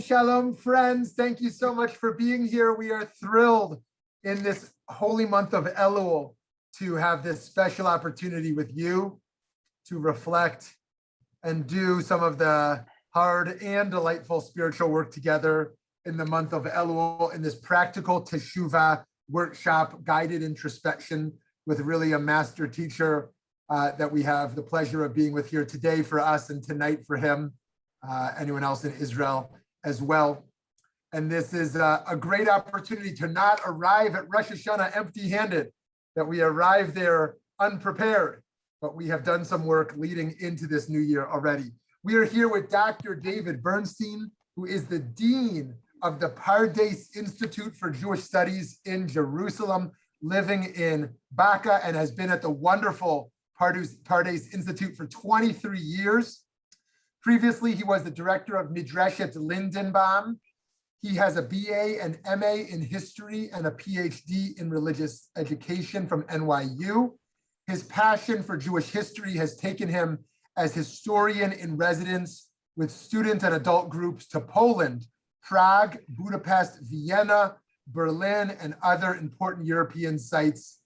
Shalom, friends. Thank you so much for being here. We are thrilled in this holy month of Elul to have this special opportunity with you to reflect and do some of the hard and delightful spiritual work together in the month of Elul in this practical Teshuva workshop, guided introspection with really a master teacher that we have the pleasure of being with here today for us and tonight for him, anyone else in Israel as well. And this is a great opportunity to not arrive at Rosh Hashanah empty-handed, that we arrive there unprepared, but we have done some work leading into this new year already. We are here with Dr. David Bernstein, who is the Dean of the Pardes Institute for Jewish Studies in Jerusalem, living in Baka, and has been at the wonderful Pardes Institute for 23 years. Previously, he was the Director of Midreshet Lindenbaum. He has a BA and MA in history and a PhD in religious education from NYU. His passion for Jewish history has taken him as historian in residence with student and adult groups to Poland, Prague, Budapest, Vienna, Berlin, and other important European sites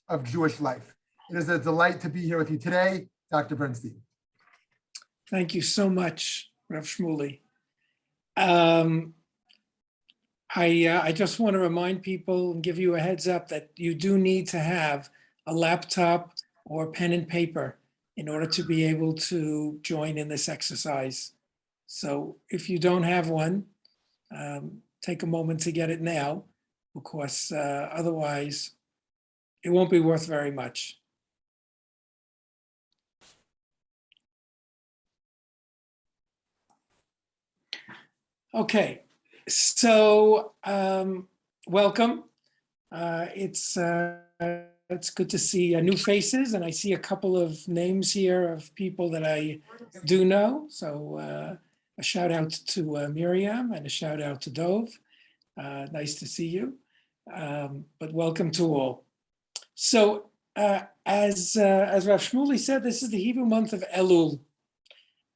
of Jewish life. It is a delight to be here with you today, Dr. Bernstein. Thank you so much, Rav Shmuley. I just want to remind people and give you a heads up that you do need to have a laptop or pen and paper in order to be able to join in this exercise. So if you don't have one, take a moment to get it now, because otherwise it won't be worth very much. Okay, so welcome. It's good to see new faces, and I see a couple of names here of people that I do know. So a shout out to Miriam and a shout out to Dove. Nice to see you, but welcome to all. So as Rav Shmuley said, this is the Hebrew month of Elul.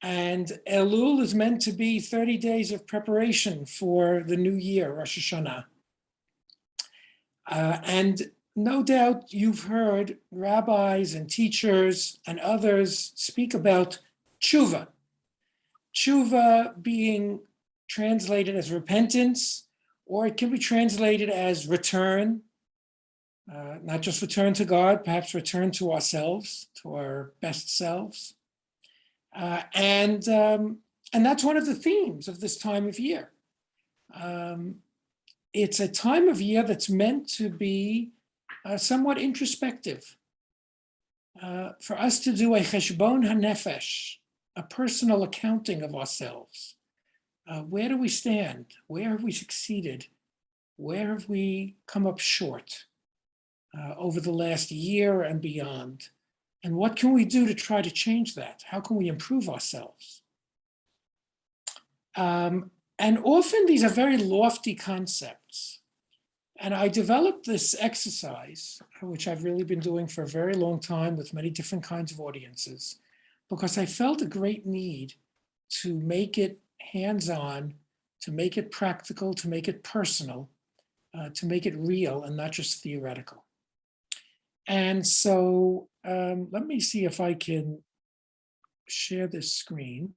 And Elul is meant to be 30 days of preparation for the new year, Rosh Hashanah. And no doubt you've heard rabbis and teachers and others speak about Teshuva. Teshuva being translated as repentance, or it can be translated as return, not just return to God, perhaps return to ourselves, to our best selves. And that's one of the themes of this time of year. It's a time of year that's meant to be somewhat introspective, for us to do a cheshbon hanefesh, a personal accounting of ourselves. Where do we stand? Where have we succeeded? Where have we come up short over the last year and beyond? And what can we do to try to change that? How can we improve ourselves? And often these are very lofty concepts. And I developed this exercise, which I've really been doing for a very long time with many different kinds of audiences, because I felt a great need to make it hands-on, to make it practical, to make it personal, to make it real and not just theoretical. And so let me see if I can share this screen.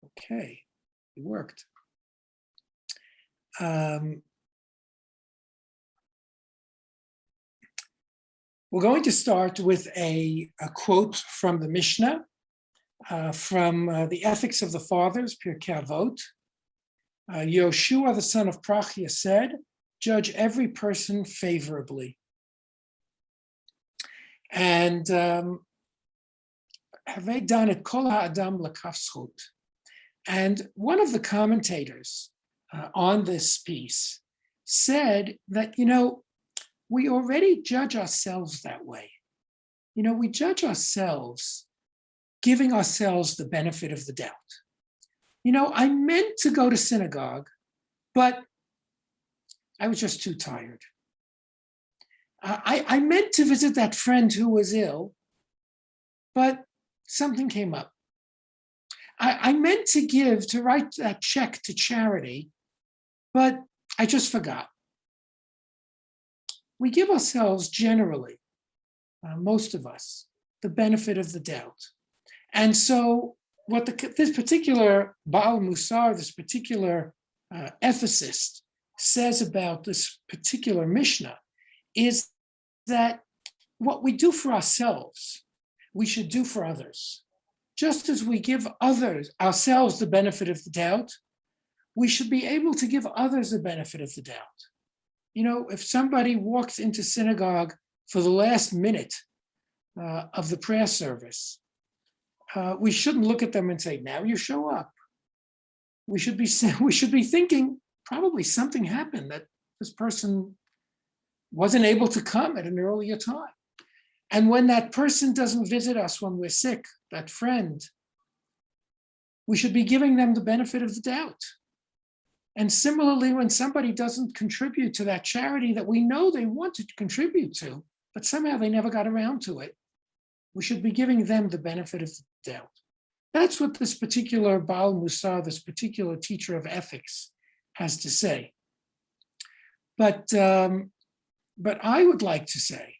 Okay, it worked. We're going to start with a quote from the Mishnah, from the Ethics of the Fathers, Pirkei Avot. Yoshua, the son of Prachia, said, "Judge every person favorably." And Havei done it kol ha'adam l'kaf zchut. And one of the commentators on this piece said that, we already judge ourselves that way. We judge ourselves, giving ourselves the benefit of the doubt. I meant to go to synagogue, but I was just too tired. I meant to visit that friend who was ill, but something came up. I meant to write that check to charity, but I just forgot. We give ourselves generally, most of us, the benefit of the doubt. And so what this particular Baal Musar, this particular ethicist says about this particular Mishnah is that what we do for ourselves, we should do for others. Just as we give ourselves the benefit of the doubt, we should be able to give others the benefit of the doubt. You know, if somebody walks into synagogue for the last minute of the prayer service, we shouldn't look at them and say, now you show up. We should be thinking, probably something happened that this person wasn't able to come at an earlier time. And when that person doesn't visit us when we're sick, that friend, we should be giving them the benefit of the doubt. And similarly, when somebody doesn't contribute to that charity that we know they wanted to contribute to, but somehow they never got around to it, we should be giving them the benefit of the doubt. That's what this particular Baal Musar, this particular teacher of ethics, has to say. But I would like to say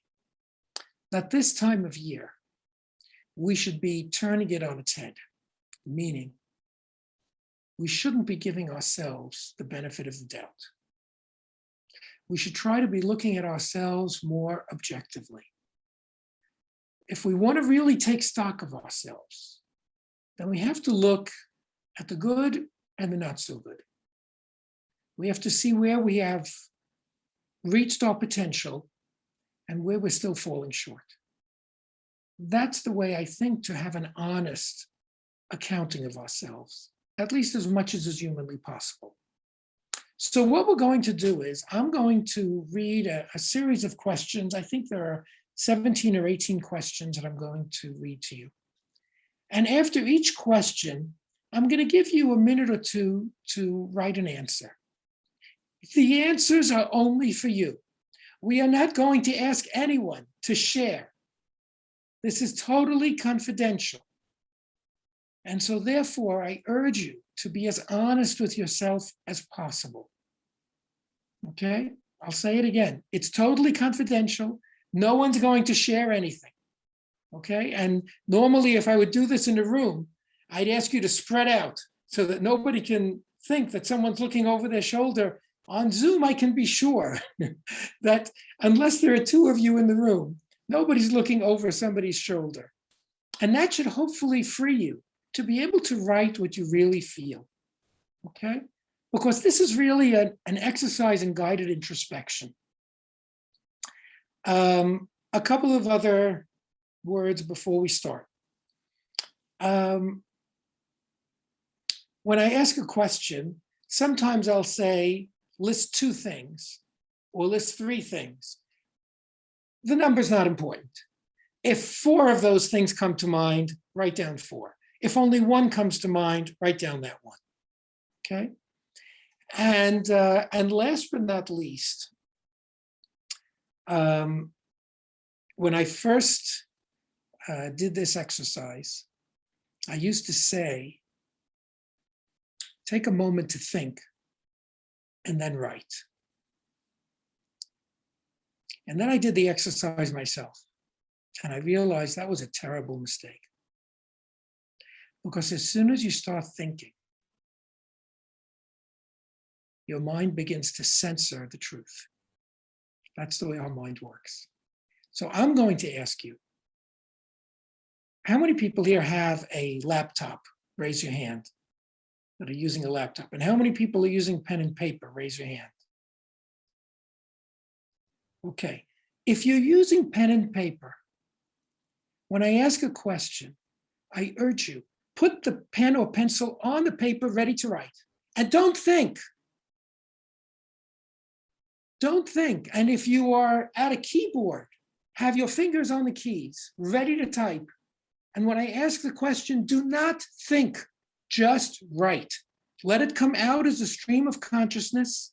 that this time of year, we should be turning it on its head, meaning we shouldn't be giving ourselves the benefit of the doubt. We should try to be looking at ourselves more objectively. If we want to really take stock of ourselves, then we have to look at the good and the not so good. We have to see where we have reached our potential and where we're still falling short. That's the way I think to have an honest accounting of ourselves, at least as much as is humanly possible. So what we're going to do is I'm going to read a series of questions. I think there are 17 or 18 questions that I'm going to read to you. And after each question, I'm going to give you a minute or two to write an answer. The answers are only for you. We are not going to ask anyone to share. This is totally confidential. And so therefore, I urge you to be as honest with yourself as possible. Okay? I'll say it again. It's totally confidential. No one's going to share anything. Okay? And normally, if I would do this in a room, I'd ask you to spread out so that nobody can think that someone's looking over their shoulder. On Zoom, I can be sure that unless there are two of you in the room, nobody's looking over somebody's shoulder. And that should hopefully free you to be able to write what you really feel, okay? Because this is really an exercise in guided introspection. A couple of other words before we start. When I ask a question, sometimes I'll say, list 2 things or list 3 things. The number's not important. If 4 of those things come to mind, write down 4. If only 1 comes to mind, write down that 1. Okay? And last but not least, when I first did this exercise, I used to say, take a moment to think and then write. And then I did the exercise myself. And I realized that was a terrible mistake. Because as soon as you start thinking, your mind begins to censor the truth. That's the way our mind works. So I'm going to ask you, how many people here have a laptop? Raise your hand that are using a laptop. And how many people are using pen and paper? Raise your hand. Okay. If you're using pen and paper, when I ask a question, I urge you, put the pen or pencil on the paper ready to write. And don't think. Don't think. And if you are at a keyboard, have your fingers on the keys, ready to type. And when I ask the question, do not think, just write. Let it come out as a stream of consciousness.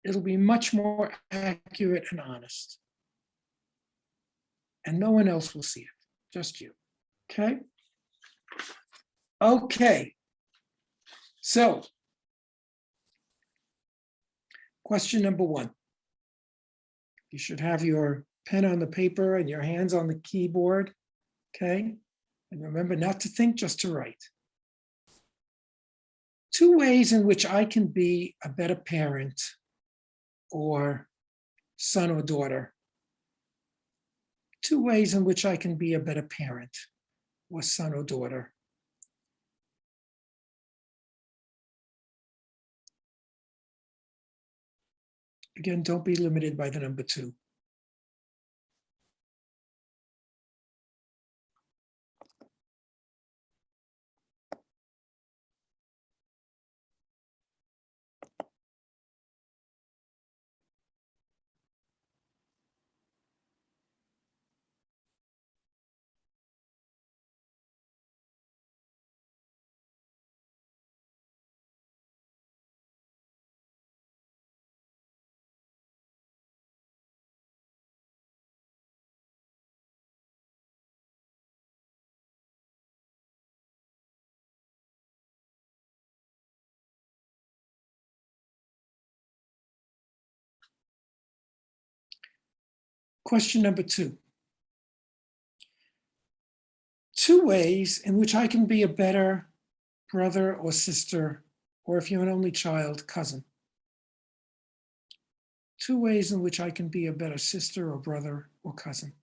It'll be much more accurate and honest. And no one else will see it, just you, okay? Okay. So, question number 1. You should have your pen on the paper and your hands on the keyboard, okay? And remember not to think, just to write. 2 ways in which I can be a better parent or son or daughter. 2 ways in which I can be a better parent or son or daughter. Again, don't be limited by the number 2. Question number 2. 2 ways in which I can be a better brother or sister, or if you're an only child, cousin. 2 ways in which I can be a better sister or brother or cousin.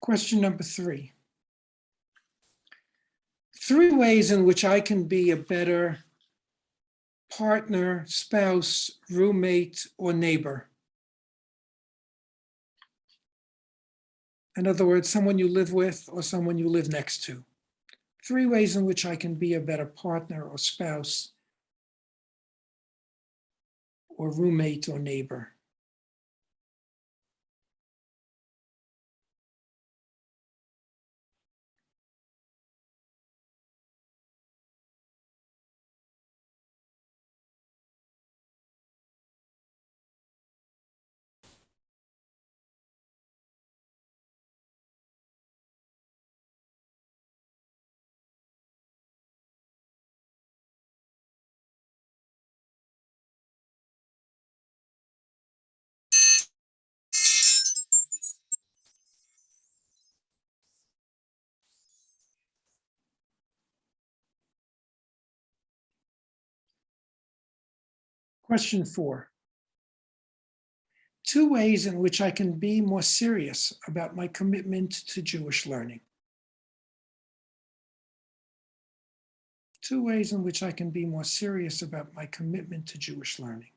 Question number 3. 3 ways in which I can be a better partner, spouse, roommate, or neighbor. In other words, someone you live with or someone you live next to. 3 ways in which I can be a better partner or spouse or roommate or neighbor. Question 4. 2 ways in which I can be more serious about my commitment to Jewish learning. 2 ways in which I can be more serious about my commitment to Jewish learning.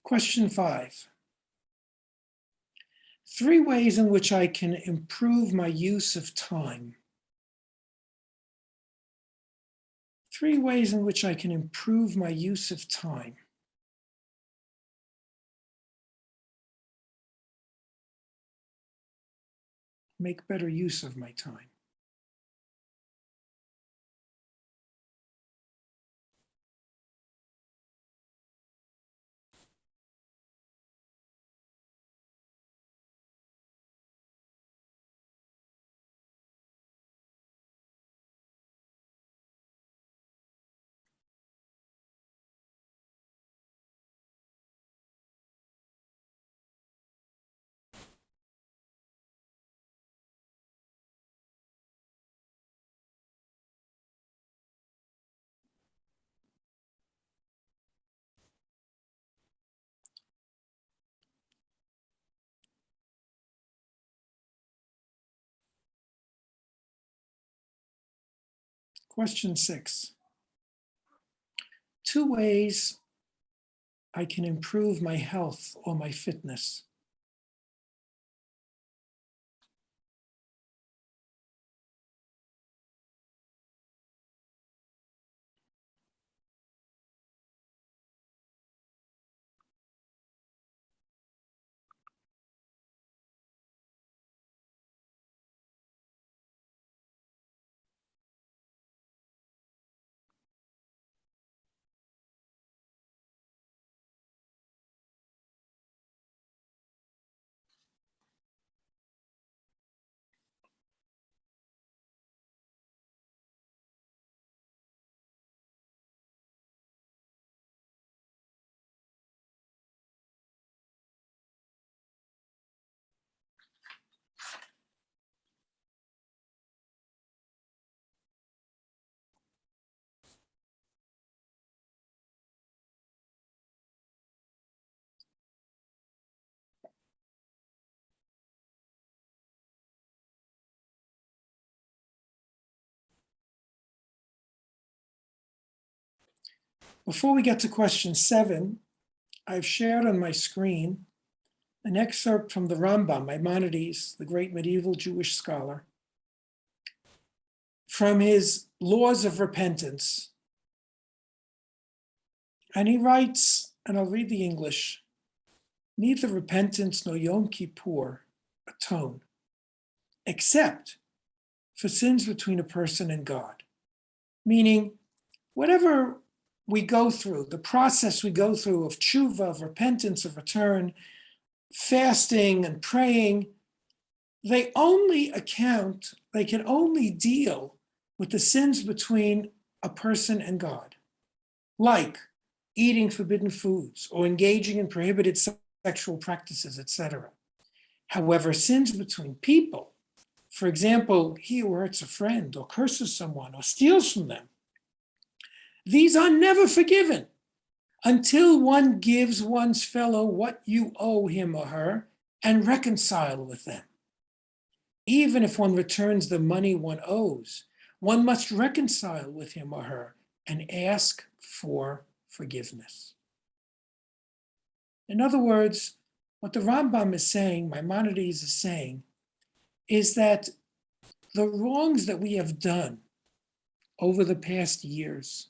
Question 5. 3 ways in which I can improve my use of time. 3 ways in which I can improve my use of time. Make better use of my time. Question 6. 2 ways I can improve my health or my fitness. Before we get to question 7, I've shared on my screen an excerpt from the Rambam, Maimonides, the great medieval Jewish scholar, from his Laws of Repentance. And he writes, and I'll read the English, neither repentance nor Yom Kippur atone, except for sins between a person and God. Meaning, whatever we go through, the process we go through of tshuva, of repentance, of return, fasting and praying, they can only deal with the sins between a person and God, like eating forbidden foods or engaging in prohibited sexual practices, etc. However, sins between people, for example, he who hurts a friend or curses someone or steals from them, these are never forgiven until one gives one's fellow what you owe him or her and reconcile with them. Even if one returns the money one owes, one must reconcile with him or her and ask for forgiveness. In other words, what the Rambam is saying, Maimonides is saying, is that the wrongs that we have done over the past years,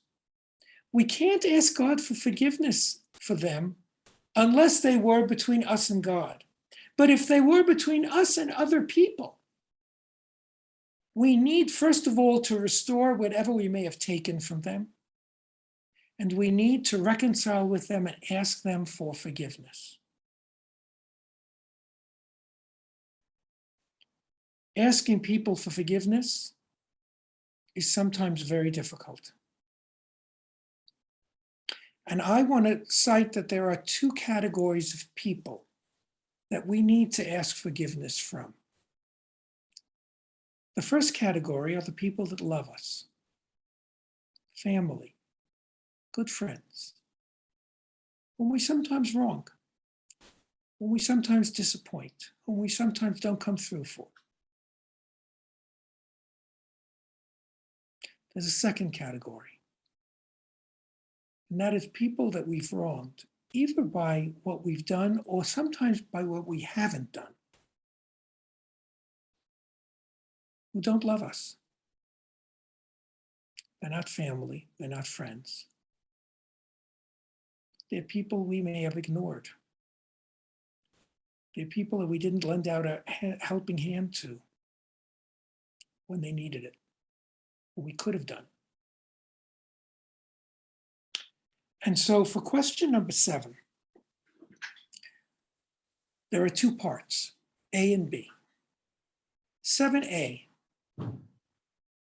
we can't ask God for forgiveness for them unless they were between us and God. But if they were between us and other people, we need, first of all, to restore whatever we may have taken from them. And we need to reconcile with them and ask them for forgiveness. Asking people for forgiveness is sometimes very difficult. And I want to cite that there are 2 categories of people that we need to ask forgiveness from. The first category are the people that love us, family, good friends, when we sometimes wrong, when we sometimes disappoint, when we sometimes don't come through for. There's a second category, and that is people that we've wronged, either by what we've done or sometimes by what we haven't done, who don't love us. They're not family, they're not friends. They're people we may have ignored. They're people that we didn't lend out a helping hand to when they needed it, what we could have done. And so for question number 7, there are 2 parts, A and B. 7A,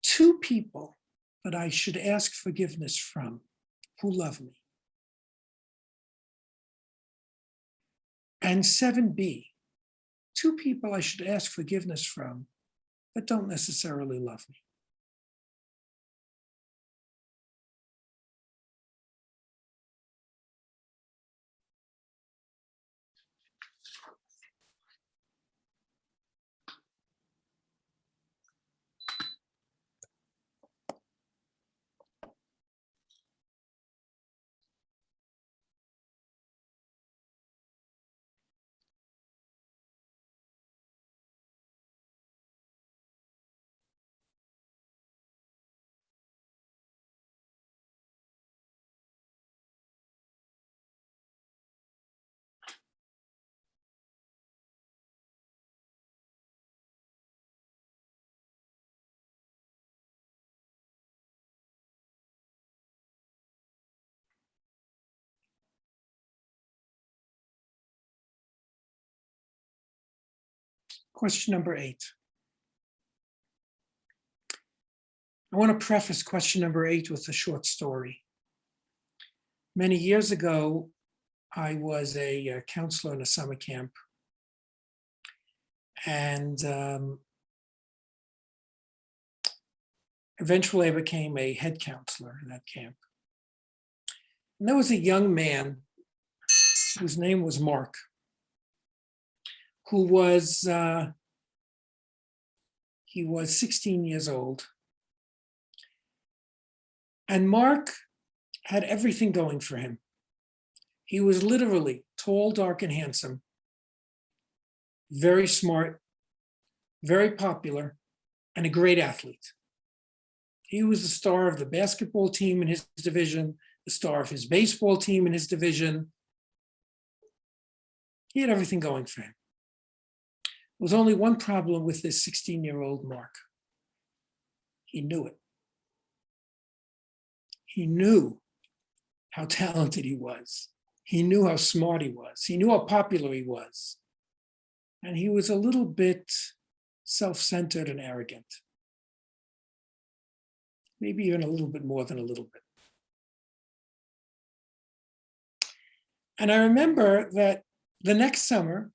2 people that I should ask forgiveness from who love me. And 7B, 2 people I should ask forgiveness from that don't necessarily love me. Question number 8. I want to preface question number 8 with a short story. Many years ago, I was a counselor in a summer camp. And eventually I became a head counselor in that camp. And there was a young man whose name was Mark, who was, he was 16 years old. And Mark had everything going for him. He was literally tall, dark, and handsome, very smart, very popular, and a great athlete. He was the star of the basketball team in his division, the star of his baseball team in his division. He had everything going for him. There was only one problem with this 16-year-old Mark. He knew it. He knew how talented he was. He knew how smart he was. He knew how popular he was. And he was a little bit self-centered and arrogant. Maybe even a little bit more than a little bit. And I remember that the next summer,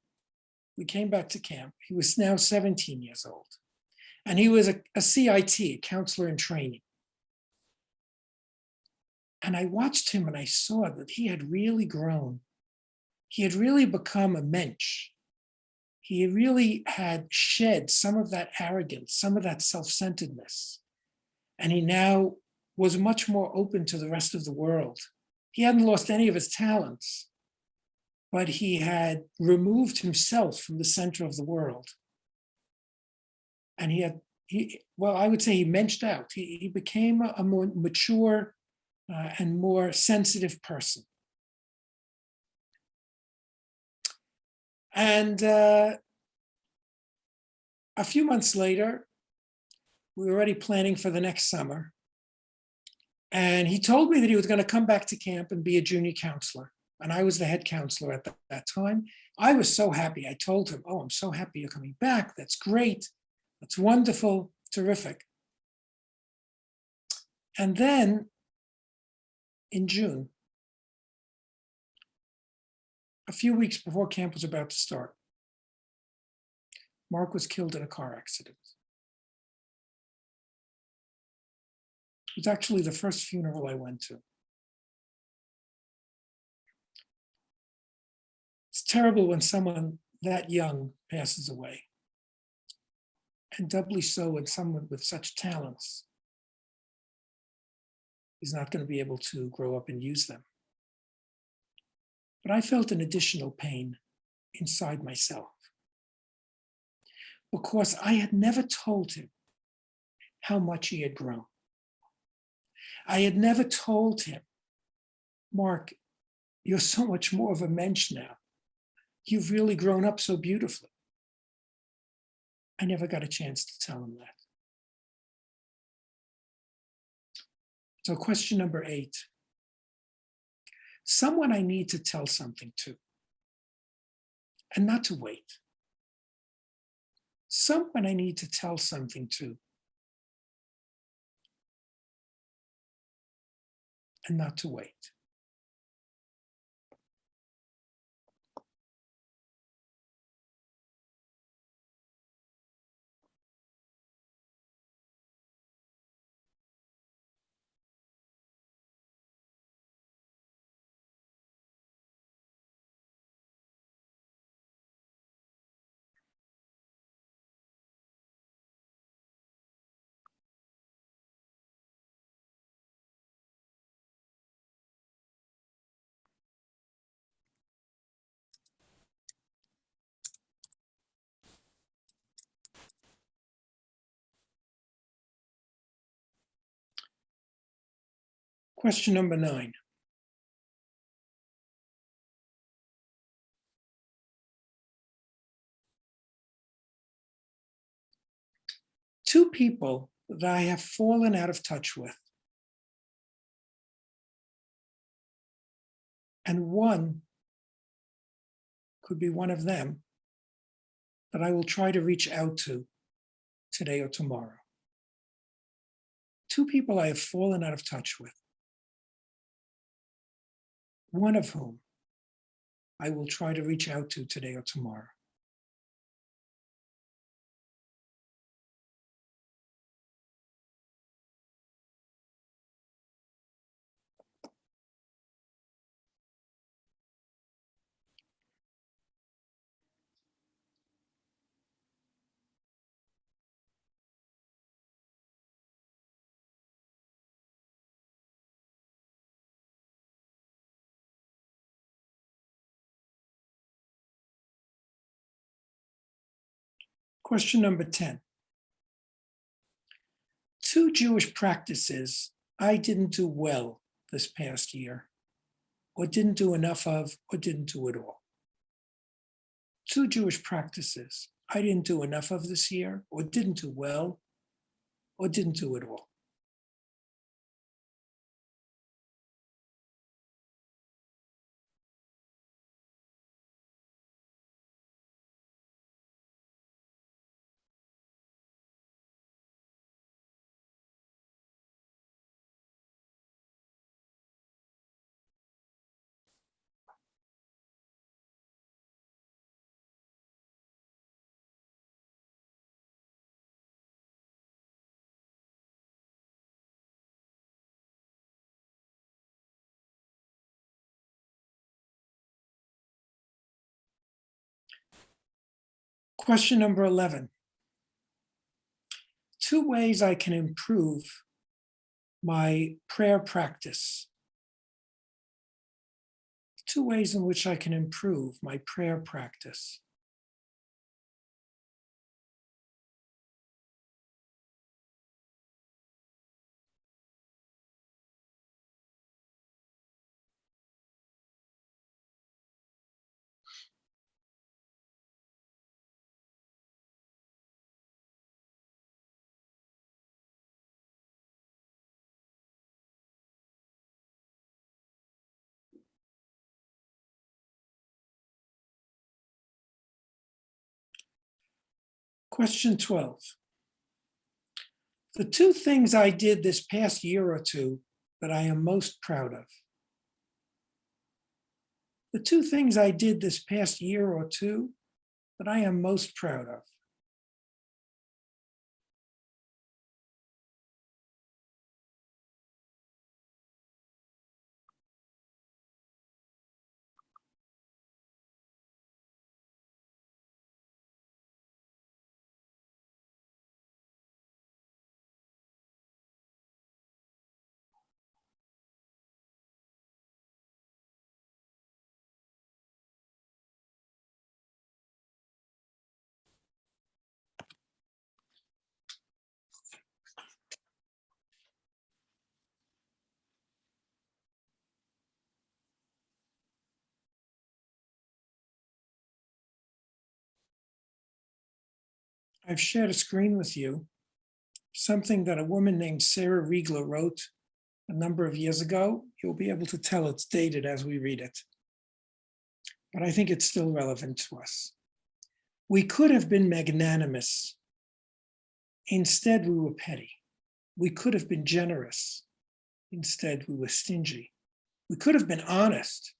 we came back to camp. He was now 17 years old. And he was a CIT, a counselor in training. And I watched him and I saw that he had really grown. He had really become a mensch. He really had shed some of that arrogance, some of that self-centeredness. And he now was much more open to the rest of the world. He hadn't lost any of his talents, but he had removed himself from the center of the world. And I would say he menched out. He became a more mature and more sensitive person. And a few months later, we were already planning for the next summer. And he told me that he was going to come back to camp and be a junior counselor. And I was the head counselor at that time. I was so happy. I told him, "Oh, I'm so happy you're coming back. That's great. That's wonderful, terrific." And then in June, a few weeks before camp was about to start, Mark was killed in a car accident. It was actually the first funeral I went to. It's terrible when someone that young passes away, and doubly so when someone with such talents is not going to be able to grow up and use them. But I felt an additional pain inside myself because I had never told him how much he had grown. I had never told him, "Mark, you're so much more of a mensch now. You've really grown up so beautifully." I never got a chance to tell him that. So question number 8. Someone I need to tell something to, and not to wait. Someone I need to tell something to, and not to wait. Question number 9. Two people that I have fallen out of touch with, and one could be one of them that I will try to reach out to today or tomorrow. 2 people I have fallen out of touch with, one of whom I will try to reach out to today or tomorrow. Question number 10. 2 Jewish practices I didn't do well this past year, or didn't do enough of, or didn't do at all. 2 Jewish practices I didn't do enough of this year, or didn't do well, or didn't do at all. Question number 11. 2 ways I can improve my prayer practice. 2 ways in which I can improve my prayer practice. Question 12. The 2 things I did this past year or 2 that I am most proud of. The 2 things I did this past year or 2 that I am most proud of. I've shared a screen with you, something that a woman named Sarah Riegler wrote a number of years ago. You'll be able to tell it's dated as we read it, but I think it's still relevant to us. We could have been magnanimous. Instead, we were petty. We could have been generous. Instead, we were stingy. We could have been honest.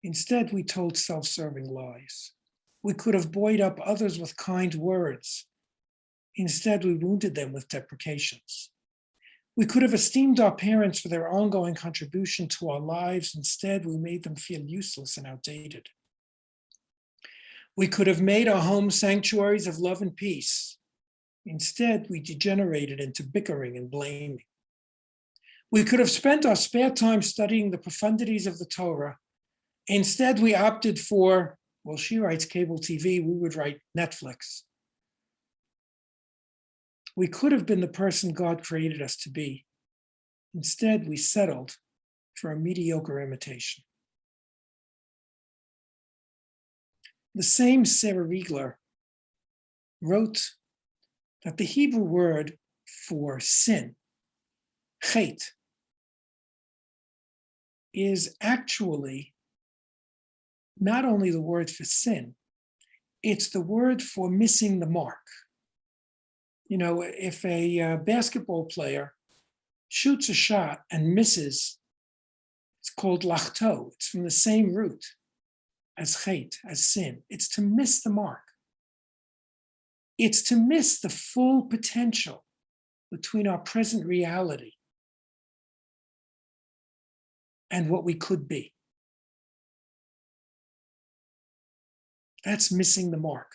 Instead, we told self-serving lies. We could have buoyed up others with kind words. Instead, we wounded them with deprecations. We could have esteemed our parents for their ongoing contribution to our lives. Instead, we made them feel useless and outdated. We could have made our homes sanctuaries of love and peace. Instead, we degenerated into bickering and blaming. We could have spent our spare time studying the profundities of the Torah. Instead, we opted for, well, she writes cable TV, we would write Netflix. We could have been the person God created us to be. Instead, we settled for a mediocre imitation. The same Sarah Riegler wrote that the Hebrew word for sin, chet, is actually not only the word for sin, It's the word for missing the mark. You know, if a basketball player shoots a shot and misses, it's called lachto. It's from the same root as chet, as sin. It's to miss the mark. It's to miss the full potential between our present reality and what we could be. That's missing the mark,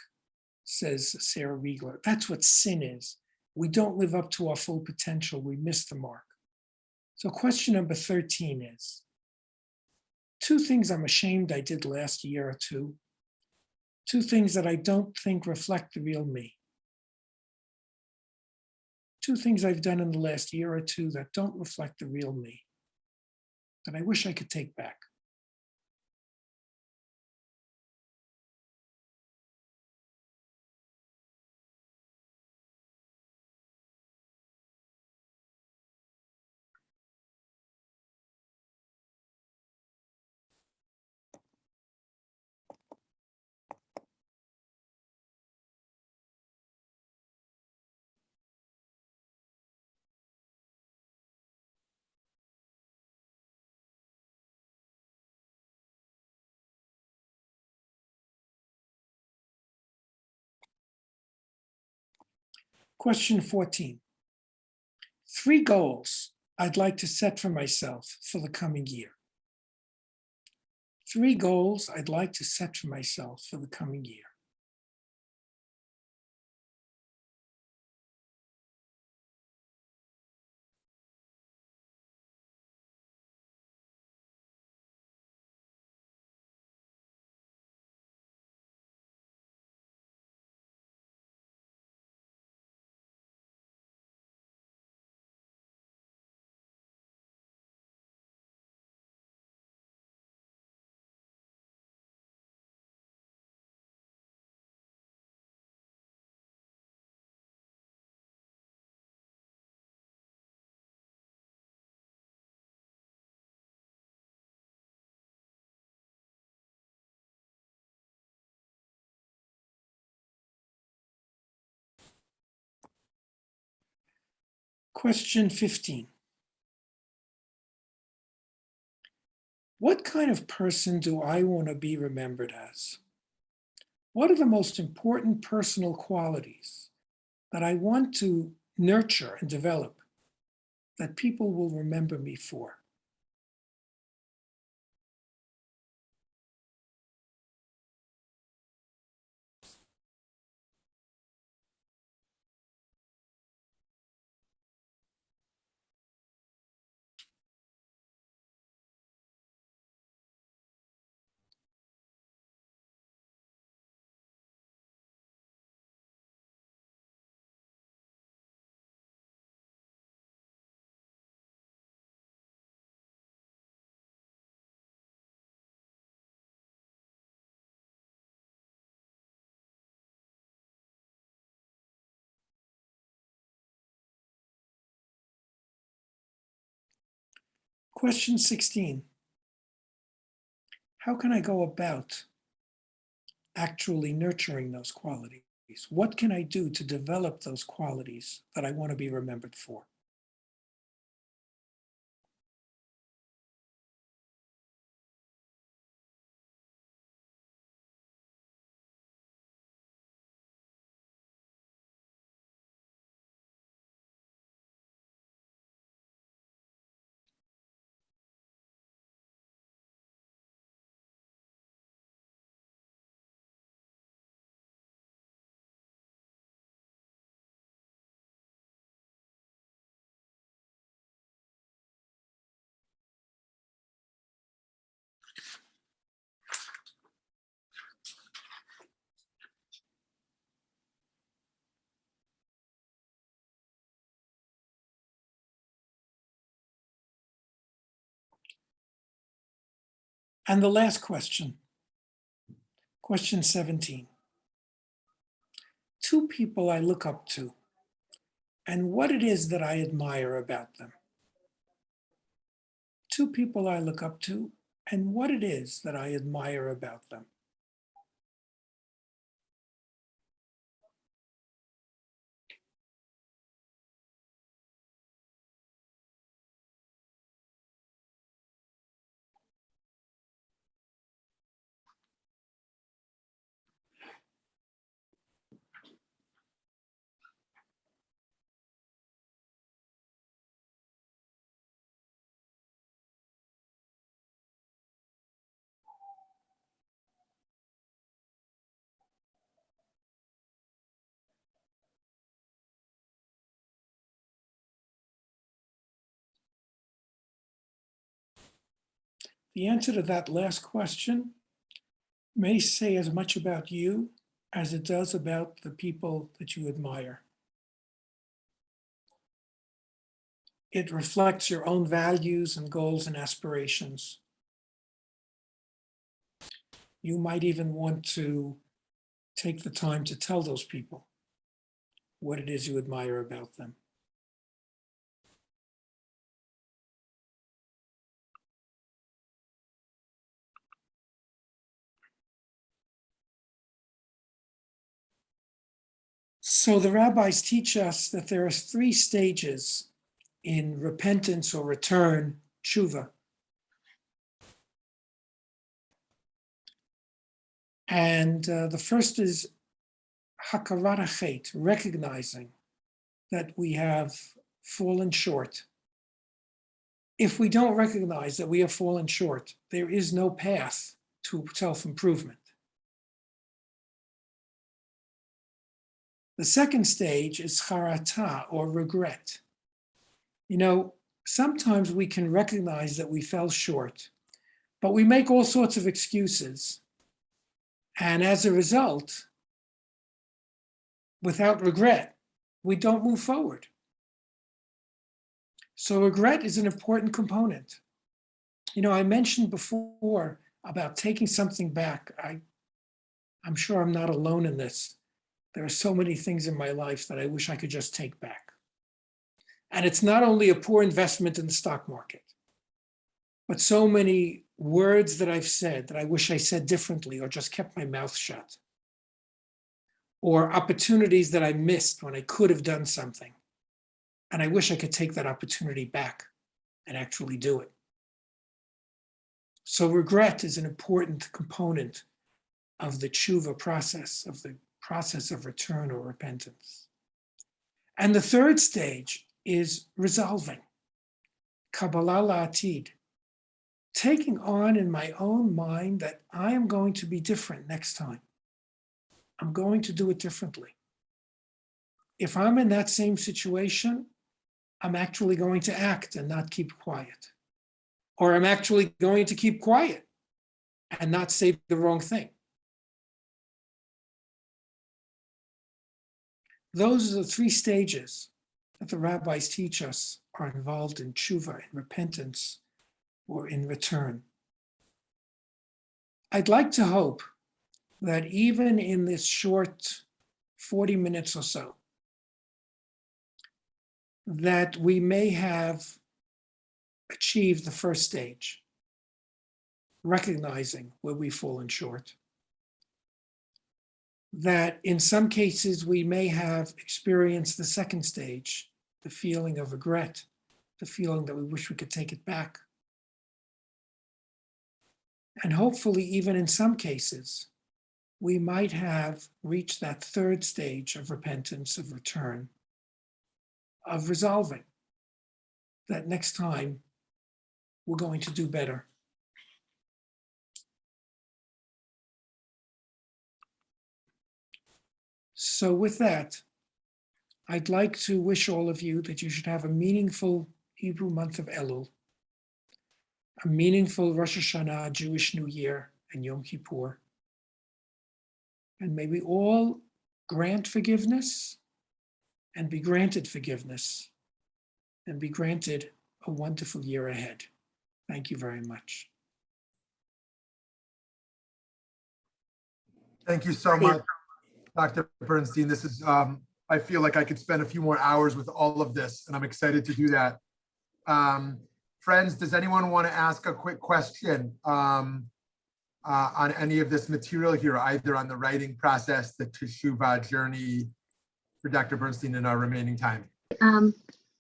says Sarah Riegler. That's what sin is. We don't live up to our full potential. We miss the mark. So question number 13 is, 2 things I'm ashamed I did last year or 2. 2 things that I don't think reflect the real me. 2 things I've done in the last year or 2 that don't reflect the real me, that I wish I could take back. Question 14. 3 goals I'd like to set for myself for the coming year. 3 goals I'd like to set for myself for the coming year. Question 15. What kind of person do I want to be remembered as? What are the most important personal qualities that I want to nurture and develop that people will remember me for? Question 16. How can I go about actually nurturing those qualities? What can I do to develop those qualities that I want to be remembered for? And the last question, question 17. 2 people I look up to and what it is that I admire about them. 2 people I look up to and what it is that I admire about them. The answer to that last question may say as much about you as it does about the people that you admire. It reflects your own values and goals and aspirations. You might even want to take the time to tell those people what it is you admire about them. So the rabbis teach us that there are 3 stages in repentance or return, teshuva. And the first is hakarat hachet, recognizing that we have fallen short. If we don't recognize that we have fallen short, there is no path to self-improvement. The second stage is charata, or regret. You know, sometimes we can recognize that we fell short, but we make all sorts of excuses. And as a result, without regret, we don't move forward. So regret is an important component. You know, I mentioned before about taking something back. I'm sure I'm not alone in this. There are so many things in my life that I wish I could just take back. And it's not only a poor investment in the stock market, but so many words that I've said that I wish I said differently or just kept my mouth shut. Or opportunities that I missed when I could have done something. And I wish I could take that opportunity back and actually do it. So regret is an important component of the teshuva process, of the process of return or repentance. And the third stage is resolving, Kabbalah la'atid, taking on in my own mind that I am going to be different next time. I'm going to do it differently. If I'm in that same situation, I'm actually going to act and not keep quiet. Or I'm actually going to keep quiet and not say the wrong thing. Those are the 3 stages that the rabbis teach us are involved in teshuva, in repentance, or in return. I'd like to hope that even in this short 40 minutes or so, that we may have achieved the first stage, recognizing where we've fallen short. That in some cases we may have experienced the second stage, the feeling of regret, the feeling that we wish we could take it back. And hopefully, even in some cases, we might have reached that third stage of repentance, of return, of resolving that next time we're going to do better. So with that, I'd like to wish all of you that you should have a meaningful Hebrew month of Elul, a meaningful Rosh Hashanah, Jewish New Year, and Yom Kippur. And may we all grant forgiveness and be granted forgiveness and be granted a wonderful year ahead. Thank you very much. Thank you so much, Dr. Bernstein. This is, I feel like I could spend a few more hours with all of this, and I'm excited to do that. Friends, does anyone want to ask a quick question on any of this material here, either on the writing process, the teshuva journey for Dr. Bernstein in our remaining time?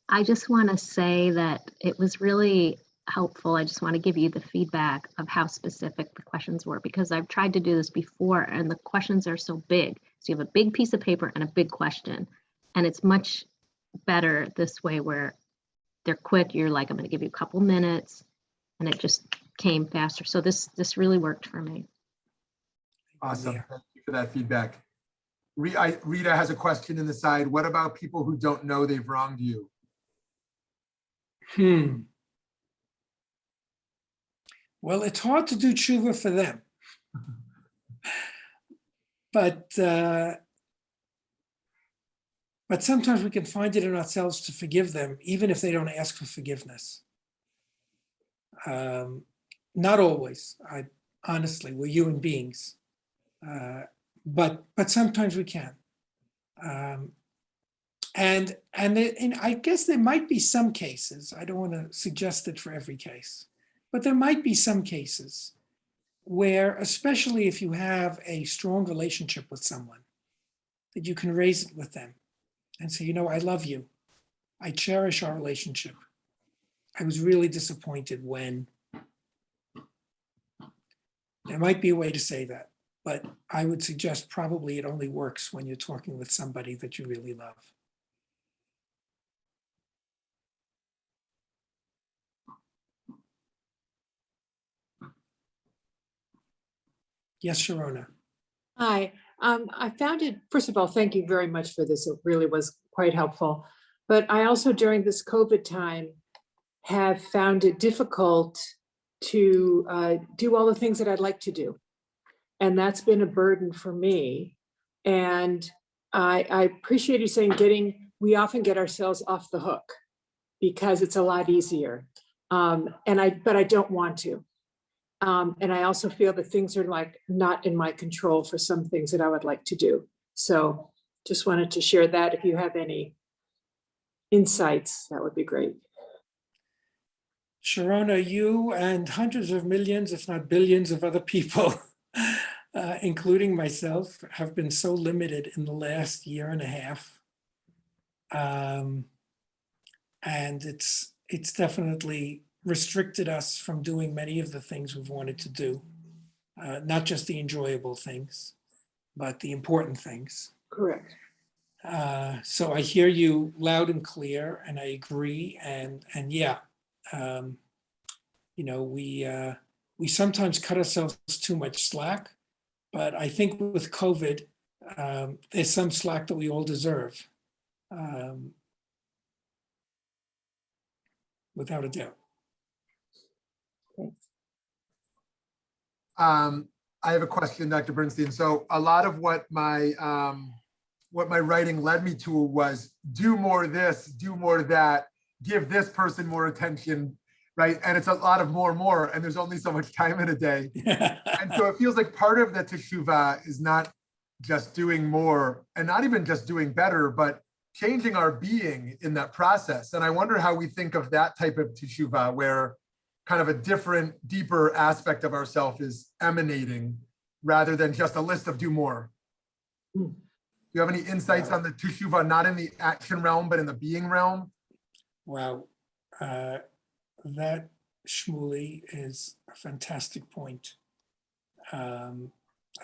I just want to say that it was really helpful. I just want to give you the feedback of how specific the questions were, because I've tried to do this before and the questions are so big. So you have a big piece of paper and a big question, and it's much better this way where they're quick. You're like, I'm going to give you a couple minutes, and it just came faster. So this really worked for me. Awesome. Thank you for that feedback. Rita has a question in the side. What about people who don't know they've wronged you? Well, it's hard to do tshuva for them. But sometimes we can find it in ourselves to forgive them, even if they don't ask for forgiveness. Not always. Honestly, we're human beings, but sometimes we can. And I guess there might be some cases. I don't want to suggest it for every case, but there might be some cases where, especially if you have a strong relationship with someone, that you can raise it with them and say, I love you. I cherish our relationship. I was really disappointed when. There might be a way to say that, but I would suggest probably it only works when you're talking with somebody that you really love. Yes, Sharona. Hi, I found it, first of all, thank you very much for this. It really was quite helpful. But I also, during this COVID time, have found it difficult to do all the things that I'd like to do. And that's been a burden for me. And I appreciate you saying we often get ourselves off the hook because it's a lot easier. But I don't want to. And I also feel that things are not in my control for some things that I would like to do. So just wanted to share that. If you have any insights, that would be great. Sharona, you and hundreds of millions, if not billions of other people, including myself, have been so limited in the last year and a half. And it's definitely restricted us from doing many of the things we've wanted to do, not just the enjoyable things, but the important things. Correct. So I hear you loud and clear, and I agree. And yeah, we sometimes cut ourselves too much slack, but I think with COVID, there's some slack that we all deserve, without a doubt. I have a question, Dr. Bernstein. So a lot of what my writing led me to was do more of this, do more of that, give this person more attention, right? And it's a lot of more, and there's only so much time in a day. And so it feels like part of the Teshuva is not just doing more and not even just doing better, but changing our being in that process. And I wonder how we think of that type of Teshuva where kind of a different, deeper aspect of ourself is emanating rather than just a list of do more. Do you have any insights on the Teshuva, not in the action realm, but in the being realm? Wow. That, Shmuley, is a fantastic point. I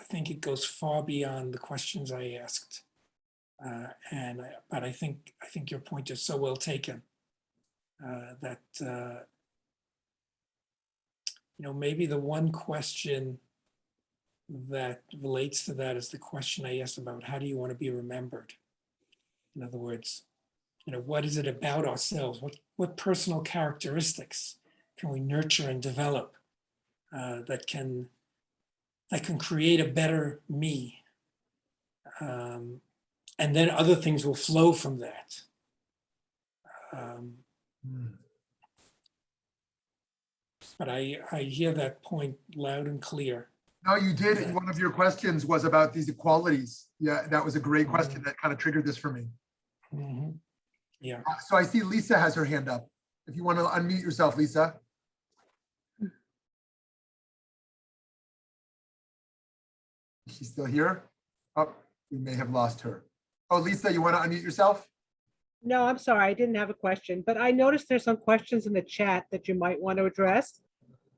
think it goes far beyond the questions I asked. But I think your point is so well taken that maybe the one question that relates to that is the question I asked about how do you want to be remembered? In other words, what is it about ourselves? What personal characteristics can we nurture and develop that can create a better me? And then other things will flow from that. But I hear that point loud and clear. No, you did. One of your questions was about these equalities. Yeah, that was a great question that kind of triggered this for me. Mm-hmm. Yeah. So I see Lisa has her hand up. If you want to unmute yourself, Lisa. Is she still here? Oh, we may have lost her. Oh, Lisa, you want to unmute yourself? No, I'm sorry, I didn't have a question, but I noticed there's some questions in the chat that you might want to address.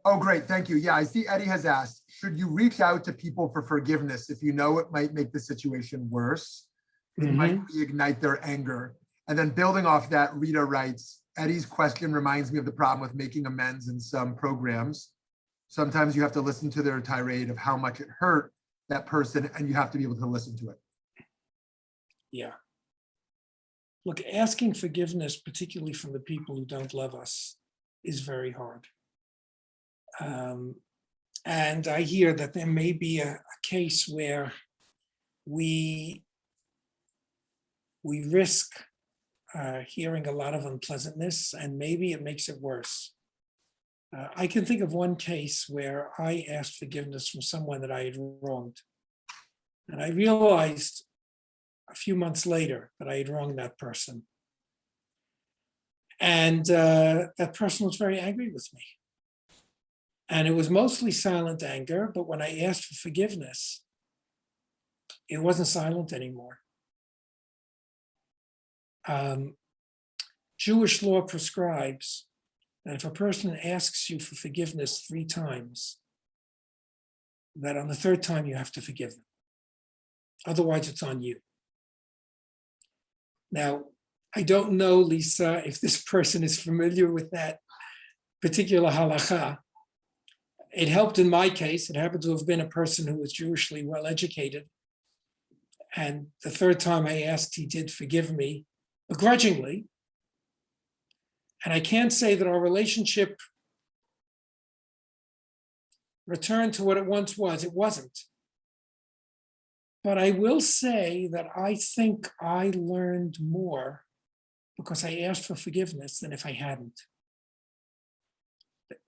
Oh, great. Thank you. Yeah, I see Eddie has asked, should you reach out to people for forgiveness if you know it might make the situation worse? It might reignite their anger. And then building off that, Rita writes, Eddie's question reminds me of the problem with making amends in some programs. Sometimes you have to listen to their tirade of how much it hurt that person, and you have to be able to listen to it. Yeah. Look, asking forgiveness, particularly from the people who don't love us, is very hard. And I hear that there may be a case where we risk hearing a lot of unpleasantness, and maybe it makes it worse. I can think of one case where I asked forgiveness from someone that I had wronged. And I realized a few months later that I had wronged that person. And that person was very angry with me. And it was mostly silent anger, but when I asked for forgiveness, it wasn't silent anymore. Jewish law prescribes that if a person asks you for forgiveness 3 times, that on the 3rd time you have to forgive them. Otherwise, it's on you. Now, I don't know, Lisa, if this person is familiar with that particular halakha. It helped in my case. It happened to have been a person who was Jewishly well educated. And the 3rd time I asked, he did forgive me begrudgingly. And I can't say that our relationship returned to what it once was. It wasn't. But I will say that I think I learned more because I asked for forgiveness than if I hadn't.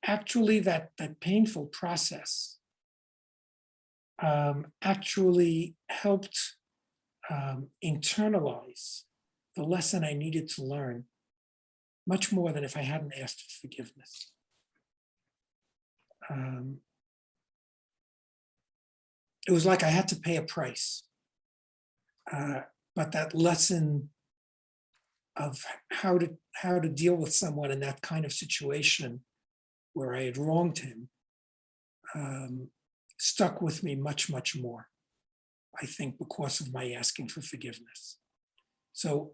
Actually, that painful process actually helped internalize the lesson I needed to learn much more than if I hadn't asked for forgiveness. It was like I had to pay a price. But that lesson of how to deal with someone in that kind of situation where I had wronged him stuck with me much, much more, I think, because of my asking for forgiveness. So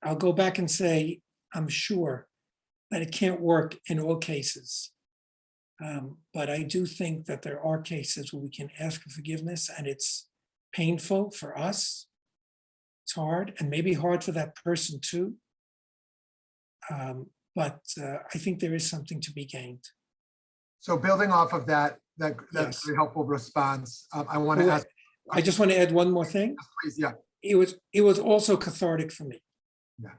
I'll go back and say, I'm sure that it can't work in all cases. But I do think that there are cases where we can ask for forgiveness and it's painful for us. It's hard, and maybe hard for that person too. But I think there is something to be gained. So building off of that's Yes. a very helpful response. I want to ask. I just want to add one more thing. Please, yeah. It was also cathartic for me. Yeah.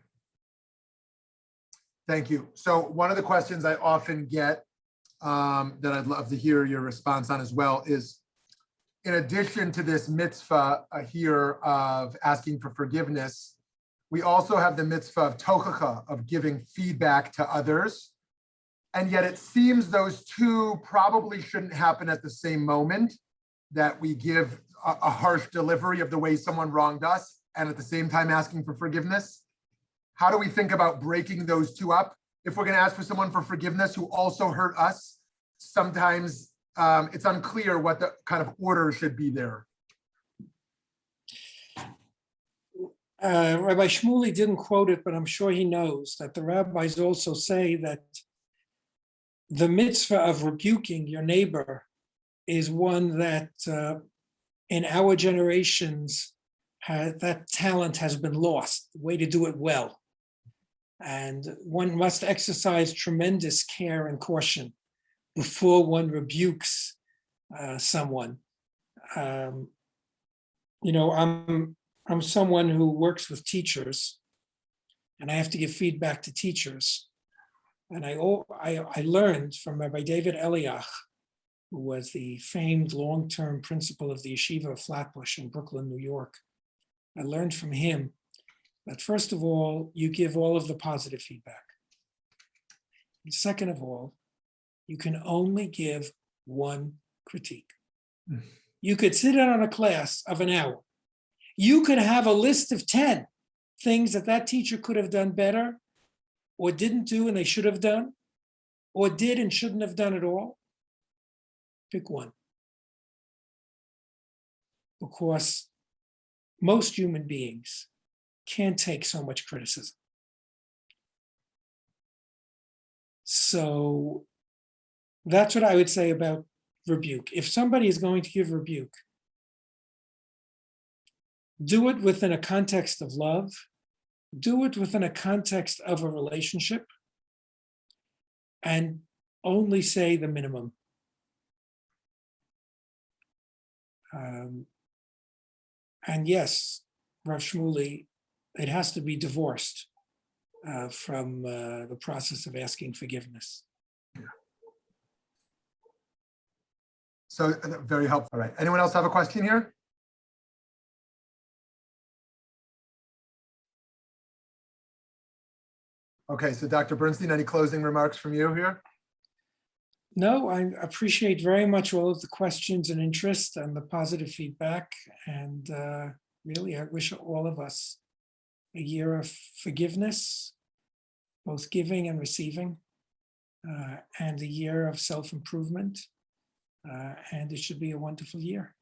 Thank you. So one of the questions I often get that I'd love to hear your response on as well is, in addition to this mitzvah here of asking for forgiveness, we also have the mitzvah of tochacha, of giving feedback to others. And yet it seems those two probably shouldn't happen at the same moment, that we give a harsh delivery of the way someone wronged us and at the same time asking for forgiveness. How do we think about breaking those two up? If we're going to ask for someone for forgiveness who also hurt us, sometimes it's unclear what the kind of order should be there. Rabbi Shmuley didn't quote it, but I'm sure he knows that the rabbis also say that the mitzvah of rebuking your neighbor is one that in our generations, that talent has been lost, the way to do it well. And one must exercise tremendous care and caution before one rebukes someone. I'm someone who works with teachers, and I have to give feedback to teachers. And I learned from Rabbi David Eliach, who was the famed long-term principal of the Yeshiva of Flatbush in Brooklyn, New York. I learned from him that first of all, you give all of the positive feedback. And second of all, you can only give one critique. You could sit down on a class of an hour. You could have a list of 10 things that teacher could have done better, or didn't do and they should have done, or did and shouldn't have done at all. Pick one. Because most human beings can't take so much criticism. So that's what I would say about rebuke. If somebody is going to give rebuke, do it within a context of love. Do it within a context of a relationship, and only say the minimum. And yes, Rav Shmuley, it has to be divorced from the process of asking forgiveness. So very helpful. All right. Anyone else have a question here? Okay, so Dr. Bernstein, any closing remarks from you here? No, I appreciate very much all of the questions and interest and the positive feedback. And really, I wish all of us a year of forgiveness, both giving and receiving, and a year of self-improvement. And it should be a wonderful year.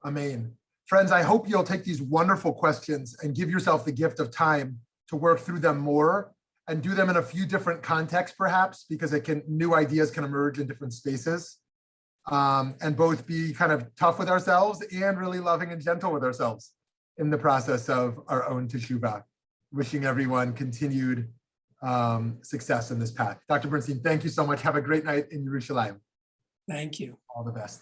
Amen. Friends, I hope you'll take these wonderful questions and give yourself the gift of time to work through them more and do them in a few different contexts, perhaps, because new ideas can emerge in different spaces, and both be kind of tough with ourselves and really loving and gentle with ourselves in the process of our own Teshuva. Wishing everyone continued success in this path. Dr. Bernstein, thank you so much. Have a great night in Yerushalayim. Thank you. All the best.